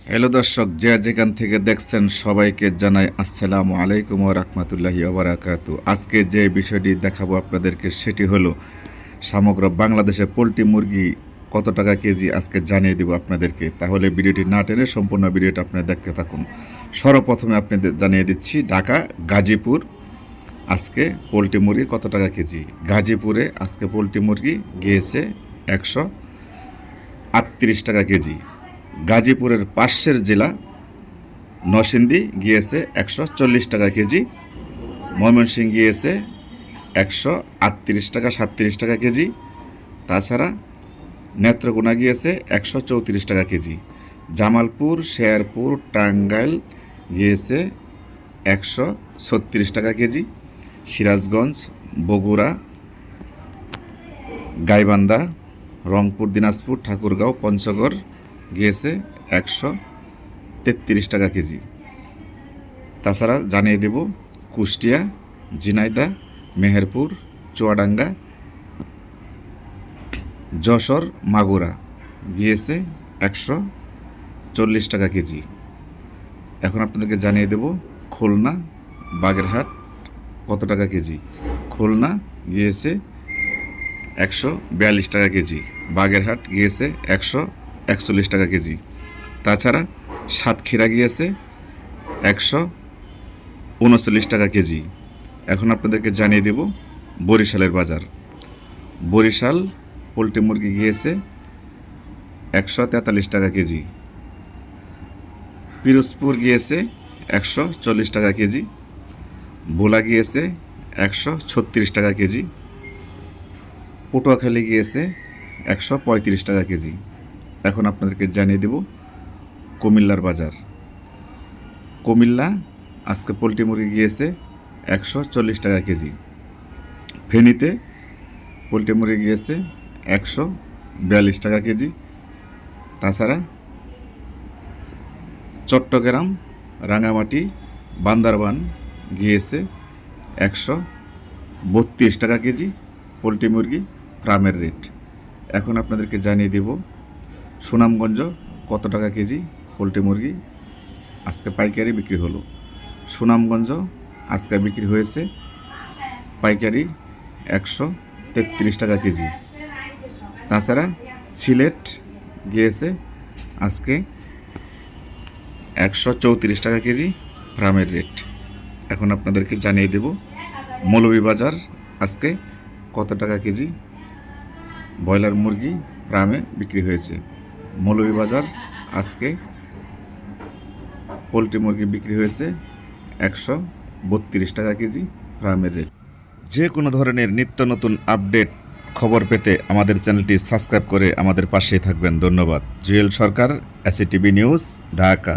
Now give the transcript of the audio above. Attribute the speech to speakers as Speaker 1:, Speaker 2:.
Speaker 1: Hello দর্শক, যে যেখান থেকে দেখছেন সবাইকে জানাই আসসালামু আলাইকুম ওয়া রাহমাতুল্লাহি ওয়া বারাকাতু। আজকে যে বিষয়টি দেখাবো আপনাদেরকে সেটি হলো সমগ্র বাংলাদেশে পোলট্রি মুরগি কত টাকা কেজি আজকে জানিয়ে দেব আপনাদেরকে। তাহলে ভিডিওটি না টেনে সম্পূর্ণ ভিডিওটা আপনারা দেখতে থাকুন। সর্বপ্রথমে আপনাদের জানিয়ে দিচ্ছি ঢাকা গাজীপুর আজকে পোলট্রি মুরগি কত টাকা কেজি। গাজীপুরে আজকে পোলট্রি মুরগি গিয়েছে 138 টাকা কেজি। গাজীপুরের পাশের জেলা নরসিংদী গিয়েছে 140 টাকা কেজি। ময়মনসিংহ গিয়েছে 138 টাকা 37 টাকা কেজি। তাছাড়া নেত্রকোনা গিয়েছে 134 টাকা কেজি। জামালপুর, শেরপুর, টাঙ্গাইল গিয়েছে 136 টাকা কেজি। সিরাজগঞ্জ, বগুড়া, গাইবান্ধা, রংপুর, দিনাজপুর, ঠাকুরগাঁও, পঞ্চগড় গিয়েছে 133 টাকা কেজি। তাছাড়া জানিয়ে দেব কুষ্টিয়া, ঝিনাইদহ, মেহেরপুর, চুয়াডাঙ্গা, যশোর, মাগুরা গিয়েছে 140 টাকা কেজি। এখন আপনাদেরকে জানিয়ে দেব খুলনা, বাগেরহাট কত টাকা কেজি। খুলনা গিয়েছে 142 টাকা কেজি। বাগেরহাট গিয়েছে 141 টাকা কেজি। তাছাড়া সাতক্ষীরা গিয়েছে 139 টাকা কেজি। এখন আপনাদেরকে জানিয়ে দেব বরিশালের বাজার। বরিশাল পোলট্রি মুরগি গিয়েছে 143 টাকা কেজি। পিরোজপুর গিয়েছে 140 টাকা কেজি। ভোলা গিয়েছে 136 টাকা কেজি। পটুয়াখালী গিয়েছে 135 টাকা কেজি। এখন আপনাদেরকে জানিয়ে দেব কুমিল্লার বাজার। কুমিল্লা আজকে পোলট্রি মুরগি গিয়েছে 140 টাকা কেজি। ফেনীতে পোলট্রি মুরগি গিয়েছে 142 টাকা কেজি। তাছাড়া চট্টগ্রাম, রাঙামাটি, বান্দরবান গিয়েছে 132 টাকা কেজি পোলট্রি মুরগি ফার্মের রেট। এখন আপনাদেরকে জানিয়ে দেব সুনামগঞ্জ কত টাকা কেজি পোলট্রি মুরগি আজকে পাইকারি বিক্রি হলো। সুনামগঞ্জ আজকে বিক্রি হয়েছে পাইকারি 133 টাকা কেজি। তাছাড়া সিলেট গিয়েছে আজকে 134 টাকা কেজি ফার্মের রেট। এখন আপনাদেরকে জানিয়ে দেব মৌলভীবাজার আজকে কত টাকা কেজি ব্রয়লার মুরগি ফার্মে বিক্রি হয়েছে। মৌলভীবাজার আজকে পোলট্রি মুরগি বিক্রি হয়েছে 132 টাকা কেজি ফার্মের রেট। যে কোনো ধরনের নিত্য নতুন আপডেট খবর পেতে আমাদের চ্যানেলটি সাবস্ক্রাইব করে আমাদের পাশেই থাকবেন। ধন্যবাদ। জুয়েল সরকার, এসিটিভি নিউজ, ঢাকা।